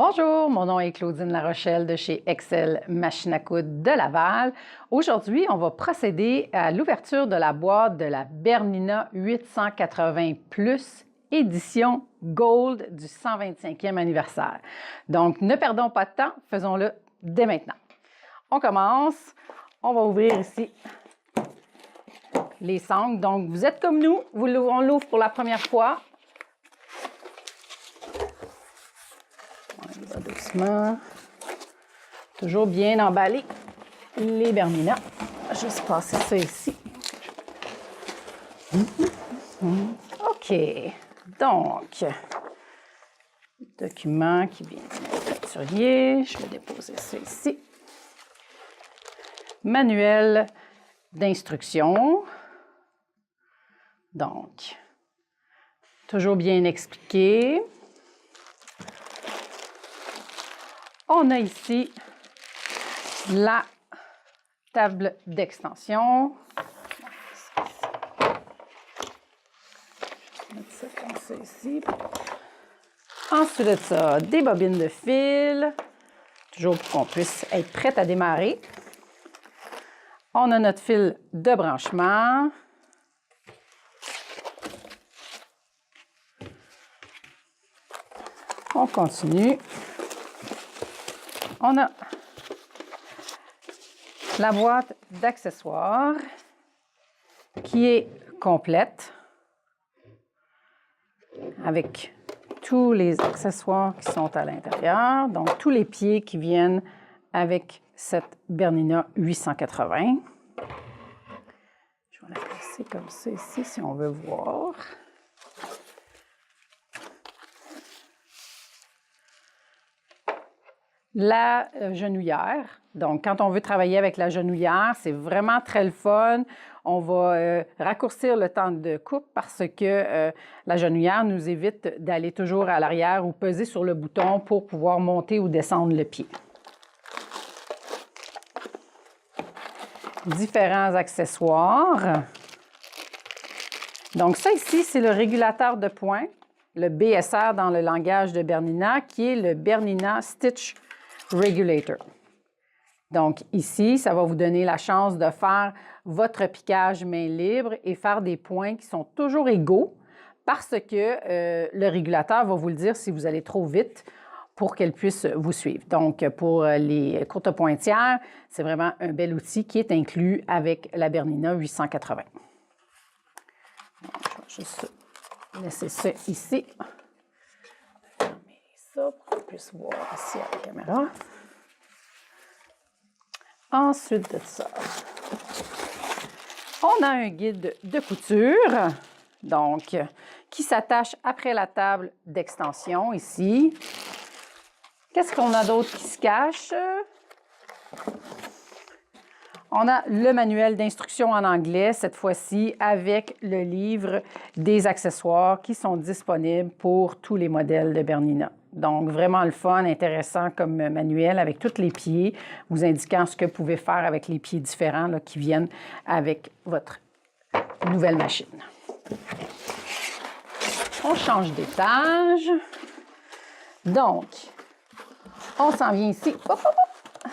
Bonjour, mon nom est Claudine Larochelle de chez Excel Machine à coudre de Laval. Aujourd'hui, on va procéder à l'ouverture de la boîte de la Bernina 880 Plus édition Gold du 125e anniversaire. Donc, ne perdons pas de temps, faisons-le dès maintenant. On commence, on va ouvrir ici les sangles. Donc, vous êtes comme nous, on l'ouvre pour la première fois. On y va doucement. Toujours bien emballé les Bernina. Juste passer ça ici. OK. Donc, document qui vient du manufacturier. Je vais déposer ça ici. Manuel d'instruction. Donc, toujours bien expliqué. On a ici la table d'extension. Je vais mettre ça comme ça ici. Ensuite de ça, des bobines de fil, toujours pour qu'on puisse être prête à démarrer. On a notre fil de branchement. On continue. On a la boîte d'accessoires qui est complète avec tous les accessoires qui sont à l'intérieur, donc tous les pieds qui viennent avec cette Bernina 880. Je vais la placer comme ça ici si on veut voir. La genouillère. Donc, quand on veut travailler avec la genouillère, c'est vraiment très le fun. On va raccourcir le temps de coupe parce que la genouillère nous évite d'aller toujours à l'arrière ou peser sur le bouton pour pouvoir monter ou descendre le pied. Différents accessoires. Donc, ça ici, c'est le régulateur de points, le BSR dans le langage de Bernina, qui est le Bernina Stitch Regulator. Donc ici, ça va vous donner la chance de faire votre piquage main libre et faire des points qui sont toujours égaux parce que le régulateur va vous le dire si vous allez trop vite pour qu'elle puisse vous suivre. Donc pour les courtes pointières, c'est vraiment un bel outil qui est inclus avec la Bernina 880. Donc, je vais juste laisser ça ici. Ça pour qu'on puisse voir ici à la caméra. Ensuite de ça, on a un guide de couture, donc qui s'attache après la table d'extension ici. Qu'est-ce qu'on a d'autre qui se cache? On a le manuel d'instruction en anglais, cette fois-ci, avec le livre des accessoires qui sont disponibles pour tous les modèles de Bernina. Donc, vraiment le fun, intéressant comme manuel avec tous les pieds, vous indiquant ce que vous pouvez faire avec les pieds différents là, qui viennent avec votre nouvelle machine. On change d'étage. Donc, on s'en vient ici. Hop, hop, hop.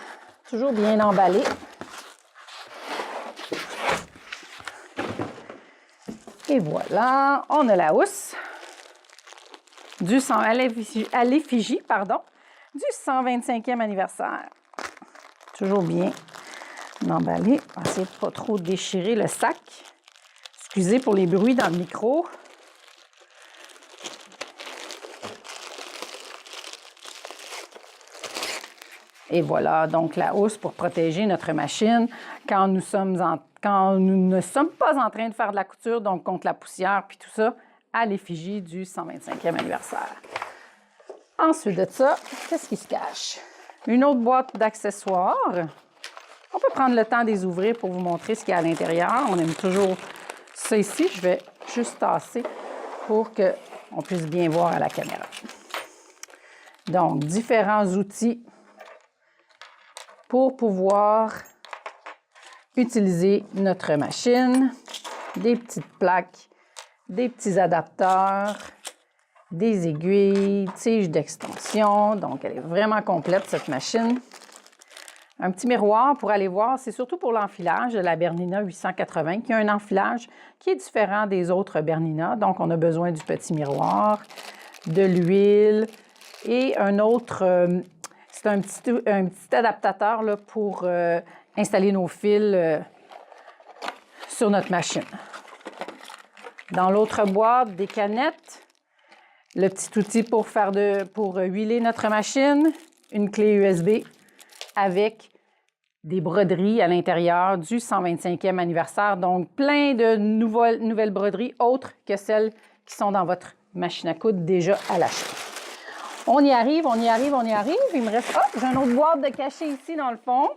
Toujours bien emballé. Et voilà, on a la housse à l'effigie, du 125e anniversaire. Toujours bien emballé. On va essayer de ne pas trop déchirer le sac. Excusez pour les bruits dans le micro. Et voilà, donc la housse pour protéger notre machine quand nous ne sommes pas en train de faire de la couture, donc contre la poussière puis tout ça, à l'effigie du 125e anniversaire. Ensuite de ça, qu'est-ce qui se cache? Une autre boîte d'accessoires. On peut prendre le temps de les ouvrir pour vous montrer ce qu'il y a à l'intérieur. On aime toujours ça ici. Je vais juste tasser pour qu'on puisse bien voir à la caméra. Donc, différents outils pour pouvoir utiliser notre machine, des petites plaques, des petits adapteurs des aiguilles, tige d'extension. Donc, elle est vraiment complète, cette machine. Un petit miroir pour aller voir, c'est surtout pour l'enfilage de la Bernina 880, qui a un enfilage qui est différent des autres Bernina. Donc, on a besoin du petit miroir, de l'huile et un autre, c'est un petit adaptateur là, pour installer nos fils sur notre machine. Dans l'autre boîte, des canettes, le petit outil pour huiler notre machine, une clé USB avec des broderies à l'intérieur du 125e anniversaire. Donc, plein de nouvelles broderies autres que celles qui sont dans votre machine à coudre déjà à l'achat. On y arrive, on y arrive, on y arrive. Il me reste, j'ai une autre boîte de cachet ici dans le fond,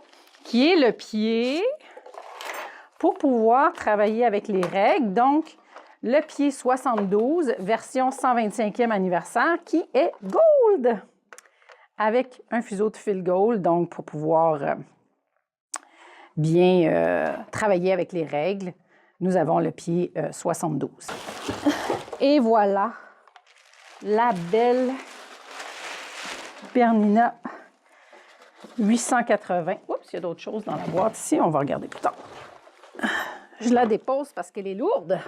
qui est le pied pour pouvoir travailler avec les règles. Donc, le pied 72, version 125e anniversaire, qui est gold, avec un fuseau de fil gold, donc pour pouvoir bien travailler avec les règles. Nous avons le pied 72. Et voilà la belle Bernina 880. Oups, il y a d'autres choses dans la boîte ici, on va regarder plus tard. Je la dépose parce qu'elle est lourde.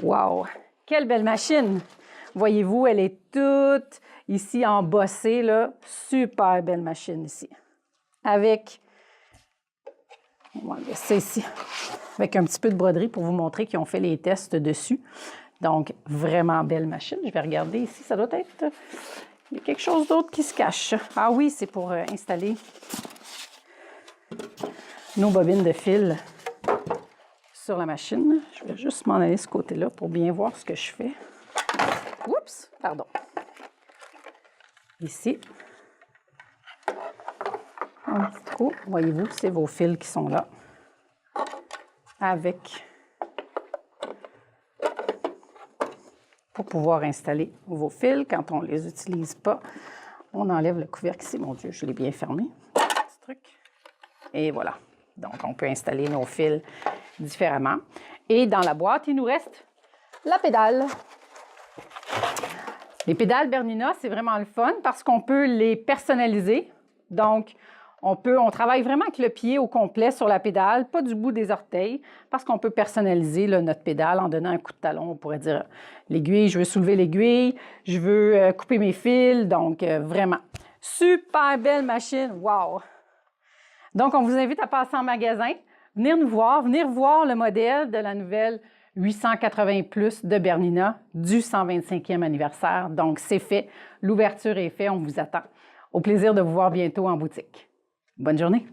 Wow! Quelle belle machine! Voyez-vous, elle est toute ici embossée, là. Super belle machine ici. Avec, on va laisser ici, avec un petit peu de broderie pour vous montrer qu'ils ont fait les tests dessus. Donc, vraiment belle machine. Je vais regarder ici, ça doit être... Il y a quelque chose d'autre qui se cache. Ah oui, c'est pour installer nos bobines de fil sur la machine. Je vais juste m'en aller de ce côté-là pour bien voir ce que je fais. Oups, pardon. Ici, un petit trou. Voyez-vous, c'est vos fils qui sont là. Avec, pour pouvoir installer vos fils. Quand on ne les utilise pas, on enlève le couvercle ici. Mon Dieu, je l'ai bien fermé. Petit truc. Et voilà. Donc, on peut installer nos fils différemment. Et dans la boîte, il nous reste la pédale. Les pédales Bernina, c'est vraiment le fun parce qu'on peut les personnaliser. Donc, on travaille vraiment avec le pied au complet sur la pédale, pas du bout des orteils, parce qu'on peut personnaliser là, notre pédale en donnant un coup de talon. On pourrait dire l'aiguille, je veux soulever l'aiguille, je veux couper mes fils. Donc, vraiment, super belle machine. Wow! Donc, on vous invite à passer en magasin, venir nous voir, venir voir le modèle de la nouvelle 880 Plus de Bernina du 125e anniversaire. Donc, c'est fait. L'ouverture est faite. On vous attend. Au plaisir de vous voir bientôt en boutique. Bonne journée!